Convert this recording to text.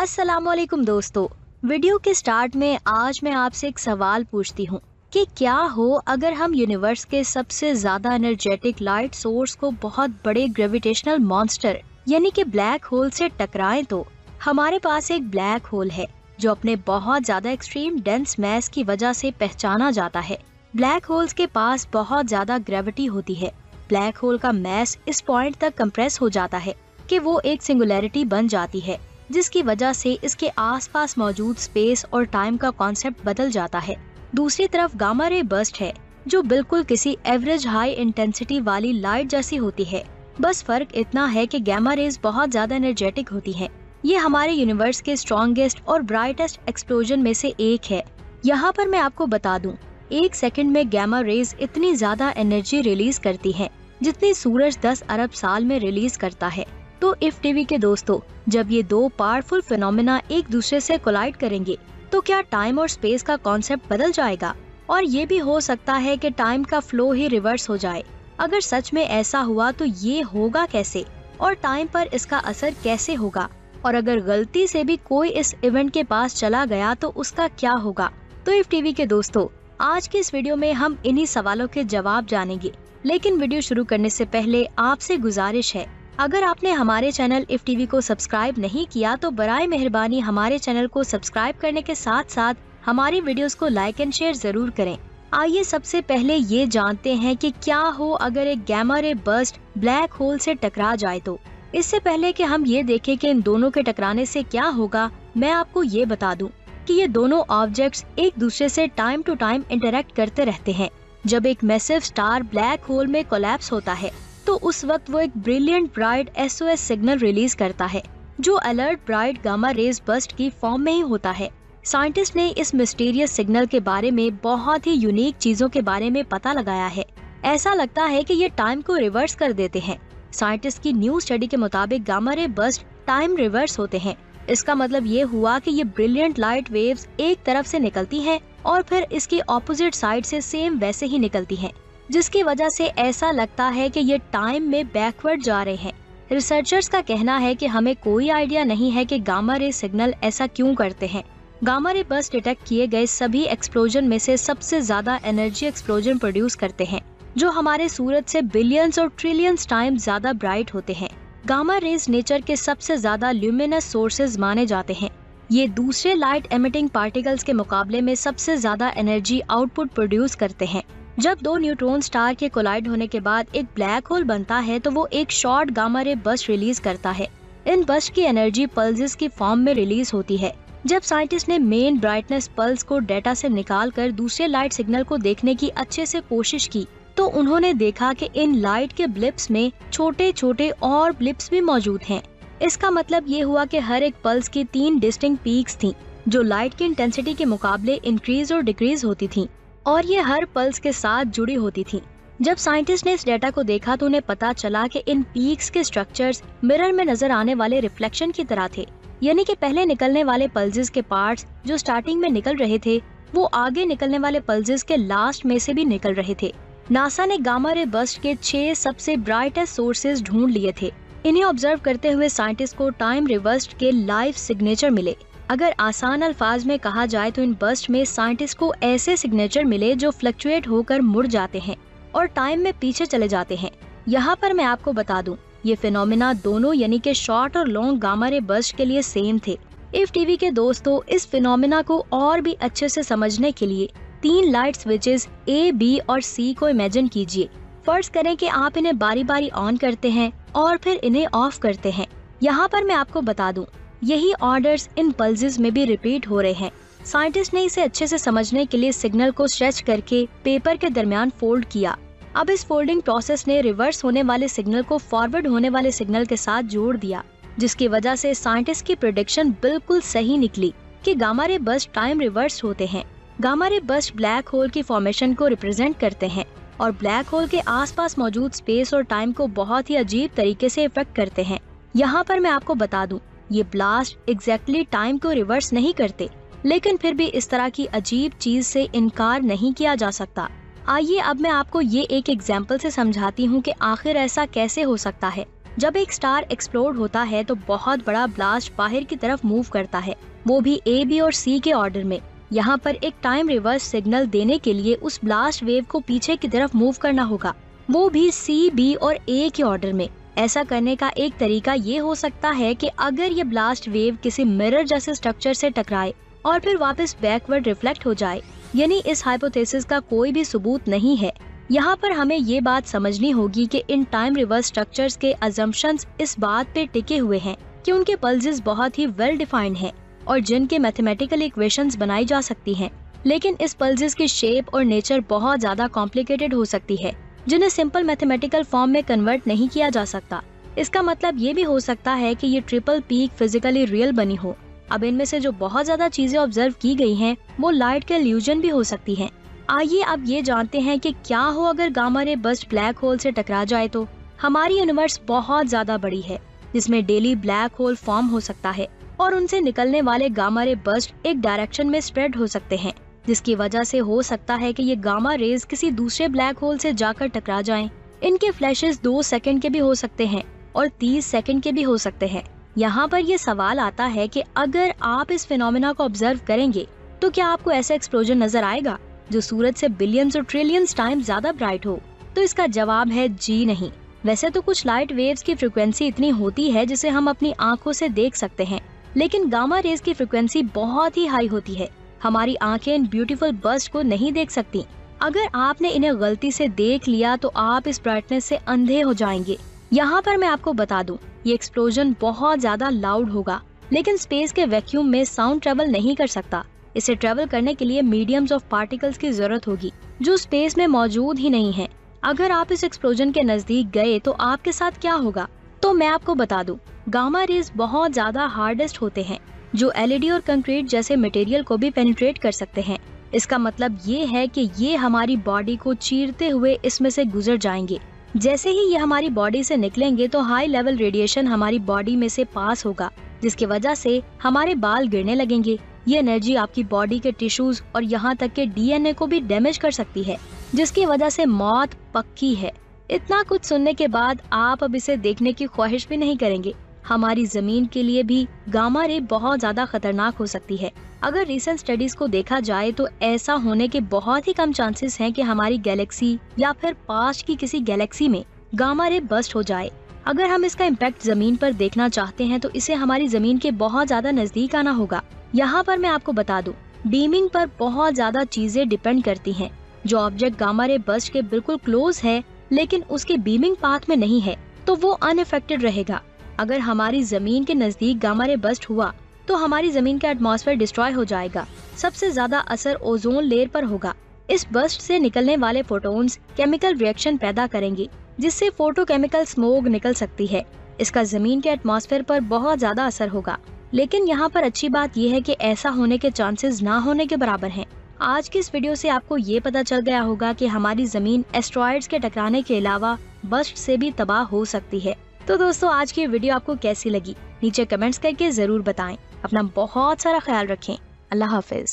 अस्सलामुअलैकुम दोस्तों। वीडियो के स्टार्ट में आज मैं आपसे एक सवाल पूछती हूँ कि क्या हो अगर हम यूनिवर्स के सबसे ज्यादा एनर्जेटिक लाइट सोर्स को बहुत बड़े ग्रेविटेशनल मॉन्स्टर यानी कि ब्लैक होल से टकराएं। तो हमारे पास एक ब्लैक होल है जो अपने बहुत ज्यादा एक्सट्रीम डेंस मैस की वजह से पहचाना जाता है। ब्लैक होल्स के पास बहुत ज्यादा ग्रेविटी होती है। ब्लैक होल का मैस इस पॉइंट तक कंप्रेस हो जाता है कि वो एक सिंगुलैरिटी बन जाती है, जिसकी वजह से इसके आसपास मौजूद स्पेस और टाइम का कॉन्सेप्ट बदल जाता है। दूसरी तरफ गामा रे बर्स्ट है जो बिल्कुल किसी एवरेज हाई इंटेंसिटी वाली लाइट जैसी होती है। बस फर्क इतना है कि गामा रेज बहुत ज्यादा एनर्जेटिक होती हैं। ये हमारे यूनिवर्स के स्ट्रॉन्गेस्ट और ब्राइटेस्ट एक्सप्लोजन में से एक है। यहाँ पर मैं आपको बता दूं, 1 सेकंड में गामा रेज इतनी ज्यादा एनर्जी रिलीज करती है जितनी सूरज 10 अरब साल में रिलीज करता है। तो इफ टीवी के दोस्तों, जब ये दो पावरफुल फिनोमेना एक दूसरे से कोलाइड करेंगे तो क्या टाइम और स्पेस का कॉन्सेप्ट बदल जाएगा? और ये भी हो सकता है कि टाइम का फ्लो ही रिवर्स हो जाए। अगर सच में ऐसा हुआ तो ये होगा कैसे और टाइम पर इसका असर कैसे होगा? और अगर गलती से भी कोई इस इवेंट के पास चला गया तो उसका क्या होगा? तो इफ टीवी के दोस्तों, आज की इस वीडियो में हम इन्हीं सवालों के जवाब जानेंगे। लेकिन वीडियो शुरू करने से पहले आपसे गुजारिश है, अगर आपने हमारे चैनल इफ टीवी को सब्सक्राइब नहीं किया तो बराए मेहरबानी हमारे चैनल को सब्सक्राइब करने के साथ साथ हमारी वीडियोस को लाइक एंड शेयर जरूर करें। आइए सबसे पहले ये जानते हैं कि क्या हो अगर एक gamma ray burst black hole से टकरा जाए। तो इससे पहले कि हम ये देखें कि इन दोनों के टकराने से क्या होगा, मैं आपको ये बता दूं कि ये दोनों ऑब्जेक्ट्स एक दूसरे से टाइम टू टाइम इंटरेक्ट करते रहते हैं। जब एक मैसिव स्टार ब्लैक होल में कोलैप्स होता है तो उस वक्त वो एक brilliant bright SOS signal release करता है जो alert bright gamma rays burst की फॉर्म में ही होता है। साइंटिस्ट ने इस मिस्टीरियस सिग्नल के बारे में बहुत ही यूनिक चीजों के बारे में पता लगाया है। ऐसा लगता है कि ये टाइम को रिवर्स कर देते हैं। साइंटिस्ट की न्यू स्टडी के मुताबिक gamma ray burst time reverse होते हैं। इसका मतलब ये हुआ कि ये ब्रिलियंट लाइट वेव्स एक तरफ से निकलती हैं और फिर इसकी ऑपोजिट साइड से सेम वैसे ही निकलती हैं, जिसकी वजह से ऐसा लगता है कि ये टाइम में बैकवर्ड जा रहे हैं। रिसर्चर्स का कहना है कि हमें कोई आइडिया नहीं है कि गामा रे सिग्नल ऐसा क्यों करते हैं। गामा रे बर्स्ट डिटेक्ट किए गए सभी एक्सप्लोजन में से सबसे ज्यादा एनर्जी एक्सप्लोजन प्रोड्यूस करते हैं, जो हमारे सूरज से बिलियंस और ट्रिलियंस टाइम ज्यादा ब्राइट होते हैं। गामा रेज नेचर के सबसे ज्यादा ल्यूमिनस सोर्सेज माने जाते हैं। ये दूसरे लाइट एमिटिंग पार्टिकल्स के मुकाबले में सबसे ज्यादा एनर्जी आउटपुट प्रोड्यूस करते हैं। जब दो न्यूट्रॉन स्टार के कोलाइड होने के बाद एक ब्लैक होल बनता है तो वो एक short gamma ray burst release करता है। इन बर्स्ट की एनर्जी पल्सेस की फॉर्म में रिलीज होती है। जब साइंटिस्ट ने मेन ब्राइटनेस पल्स को डेटा से निकालकर दूसरे लाइट सिग्नल को देखने की अच्छे से कोशिश की तो उन्होंने देखा कि इन लाइट के ब्लिप्स में छोटे छोटे और ब्लिप्स भी मौजूद हैं। इसका मतलब ये हुआ कि हर एक पल्स की 3 डिस्टिंक्ट पीक्स थीं, जो लाइट की इंटेंसिटी के मुकाबले इंक्रीज और डिक्रीज होती थीं, और ये हर पल्स के साथ जुड़ी होती थी। जब साइंटिस्ट ने इस डेटा को देखा तो उन्हें पता चला कि इन पीक्स के स्ट्रक्चर्स मिरर में नजर आने वाले रिफ्लेक्शन की तरह थे, यानी कि पहले निकलने वाले पल्सेस के पार्ट्स जो स्टार्टिंग में निकल रहे थे वो आगे निकलने वाले पल्सेस के लास्ट में से भी निकल रहे थे। नासा ने गामा रे बर्स्ट के 6 सबसे ब्राइटेस्ट सोर्सेज ढूंढ लिए थे। इन्हें ऑब्जर्व करते हुए साइंटिस्ट को टाइम रिवर्स्ड के लाइव सिग्नेचर मिले। अगर आसान अल्फाज में कहा जाए तो इन बर्स्ट में साइंटिस्ट को ऐसे सिग्नेचर मिले जो फ्लक्चुएट होकर मुड़ जाते हैं और टाइम में पीछे चले जाते हैं। यहाँ पर मैं आपको बता दूं, ये फिनोमेना दोनों यानी कि शॉर्ट और लॉन्ग गामा रे बर्स्ट के लिए सेम थे। इफ टीवी के दोस्तों, इस फिनोमेना को और भी अच्छे से समझने के लिए 3 लाइट स्विचेस A, B और C को इमेजिन कीजिए। फर्ज करें कि आप इन्हें बारी बारी ऑन करते हैं और फिर इन्हें ऑफ करते हैं। यहाँ पर मैं आपको बता दूं, यही ऑर्डर्स इन पल्सेस में भी रिपीट हो रहे हैं। साइंटिस्ट ने इसे अच्छे से समझने के लिए सिग्नल को स्ट्रेच करके पेपर के दरमियान फोल्ड किया। अब इस फोल्डिंग प्रोसेस ने रिवर्स होने वाले सिग्नल को फॉरवर्ड होने वाले सिग्नल के साथ जोड़ दिया, जिसकी वजह से साइंटिस्ट की प्रेडिक्शन बिल्कुल सही निकली कि gamma ray burst time reverse होते हैं। Gamma ray burst black hole की फॉर्मेशन को रिप्रेजेंट करते हैं और ब्लैक होल के आसपास मौजूद स्पेस और टाइम को बहुत ही अजीब तरीके से इफेक्ट करते हैं। यहाँ पर मैं आपको बता दूं, ये ब्लास्ट एग्जैक्टली टाइम को रिवर्स नहीं करते, लेकिन फिर भी इस तरह की अजीब चीज से इनकार नहीं किया जा सकता। आइए अब मैं आपको ये एक एग्जाम्पल से समझाती हूँ कि आखिर ऐसा कैसे हो सकता है। जब एक स्टार एक्सप्लोड होता है तो बहुत बड़ा ब्लास्ट बाहर की तरफ मूव करता है, वो भी ए, बी और सी के ऑर्डर में। यहाँ पर एक टाइम रिवर्स सिग्नल देने के लिए उस ब्लास्ट वेव को पीछे की तरफ मूव करना होगा, वो भी सी, बी और ए के ऑर्डर में। ऐसा करने का एक तरीका ये हो सकता है कि अगर ये ब्लास्ट वेव किसी मिरर जैसे स्ट्रक्चर से टकराए और फिर वापस बैकवर्ड रिफ्लेक्ट हो जाए, यानी इस हाइपोथेसिस का कोई भी सबूत नहीं है। यहाँ पर हमें ये बात समझनी होगी कि इन टाइम रिवर्स स्ट्रक्चर्स के अजम्पशंस इस बात पे टिके हुए हैं कि उनके पल्सेस बहुत ही वेल डिफाइंड हैं और जिनके मैथमेटिकल इक्वेशंस बनाई जा सकती हैं। लेकिन इस पल्सेस की शेप और नेचर बहुत ज्यादा कॉम्प्लिकेटेड हो सकती है, जिन्हें सिंपल मैथमेटिकल फॉर्म में कन्वर्ट नहीं किया जा सकता। इसका मतलब ये भी हो सकता है कि ये ट्रिपल पीक फिजिकली रियल बनी हो। अब इनमें से जो बहुत ज्यादा चीजें ऑब्जर्व की गई हैं, वो लाइट के इल्यूजन भी हो सकती हैं। आइए अब ये जानते हैं कि क्या हो अगर gamma ray bast black hole से टकरा जाए तो। हमारी यूनिवर्स बहुत ज्यादा बड़ी है, जिसमें डेली ब्लैक होल फॉर्म हो सकता है और उनसे निकलने वाले गामा रे बस्ट एक डायरेक्शन में स्प्रेड हो सकते हैं, जिसकी वजह से हो सकता है कि ये गामा रेज किसी दूसरे ब्लैक होल से जाकर टकरा जाएं। इनके फ्लैशेस 2 सेकंड के भी हो सकते हैं और 30 सेकंड के भी हो सकते हैं। यहाँ पर ये सवाल आता है कि अगर आप इस फिनोमेना को ऑब्जर्व करेंगे तो क्या आपको ऐसा एक्सप्लोजन नजर आएगा जो सूरज से बिलियंस और ट्रिलियंस टाइम ज्यादा ब्राइट हो? तो इसका जवाब है जी नहीं। वैसे तो कुछ लाइट वेव्स की फ्रिक्वेंसी इतनी होती है जिसे हम अपनी आंखों से देख सकते हैं, लेकिन गामा रेज की फ्रिक्वेंसी बहुत ही हाई होती है। हमारी आंखें इन ब्यूटीफुल बस्ट को नहीं देख सकती। अगर आपने इन्हें गलती से देख लिया तो आप इस ब्राइटनेस से अंधे हो जाएंगे। यहाँ पर मैं आपको बता दूं, ये एक्सप्लोजन बहुत ज्यादा लाउड होगा, लेकिन स्पेस के वैक्यूम में साउंड ट्रेवल नहीं कर सकता। इसे ट्रेवल करने के लिए मीडियम्स ऑफ पार्टिकल्स की जरूरत होगी, जो स्पेस में मौजूद ही नहीं है। अगर आप इस एक्सप्लोजन के नजदीक गए तो आपके साथ क्या होगा? तो मैं आपको बता दूं, गामा रेज बहुत ज्यादा हार्डेस्ट होते हैं, जो एलईडी और कंक्रीट जैसे मटेरियल को भी पेनिट्रेट कर सकते हैं। इसका मतलब ये है कि ये हमारी बॉडी को चीरते हुए इसमें से गुजर जाएंगे। जैसे ही ये हमारी बॉडी से निकलेंगे तो हाई लेवल रेडिएशन हमारी बॉडी में से पास होगा, जिसकी वजह से हमारे बाल गिरने लगेंगे। ये एनर्जी आपकी बॉडी के टिश्यूज और यहाँ तक के डीएनए को भी डैमेज कर सकती है, जिसकी वजह से मौत पक्की है। इतना कुछ सुनने के बाद आप अब इसे देखने की ख्वाहिश भी नहीं करेंगे। हमारी जमीन के लिए भी गामा रे बहुत ज्यादा खतरनाक हो सकती है। अगर रिसेंट स्टडीज को देखा जाए तो ऐसा होने के बहुत ही कम चांसेस हैं कि हमारी गैलेक्सी या फिर पास्ट की किसी गैलेक्सी में गामा रे बस्ट हो जाए। अगर हम इसका इम्पैक्ट जमीन पर देखना चाहते हैं तो इसे हमारी जमीन के बहुत ज्यादा नजदीक आना होगा। यहाँ पर मैं आपको बता दूं, बीमिंग पर बहुत ज्यादा चीजें डिपेंड करती हैं। जो ऑब्जेक्ट गामा रे बस्ट के बिल्कुल क्लोज है लेकिन उसके बीमिंग पाथ में नहीं है, तो वो अनइफेक्टेड रहेगा। अगर हमारी जमीन के नजदीक गामा रे बस्ट हुआ तो हमारी जमीन का एटमॉस्फेयर डिस्ट्रॉय हो जाएगा। सबसे ज्यादा असर ओजोन लेयर पर होगा। इस बस्ट से निकलने वाले फोटोन्स केमिकल रिएक्शन पैदा करेंगे, जिससे फोटोकेमिकल स्मोक निकल सकती है। इसका जमीन के एटमॉस्फेयर पर बहुत ज्यादा असर होगा। लेकिन यहाँ पर अच्छी बात यह है कि ऐसा होने के चांसेस ना होने के बराबर हैं। आज की इस वीडियो से आपको ये पता चल गया होगा कि हमारी जमीन एस्ट्रॉइड्स के टकराने के अलावा बस्ट से भी तबाह हो सकती है। तो दोस्तों, आज की वीडियो आपको कैसी लगी नीचे कमेंट्स करके जरूर बताएं। अपना बहुत सारा ख्याल रखें। अल्लाह हाफिज।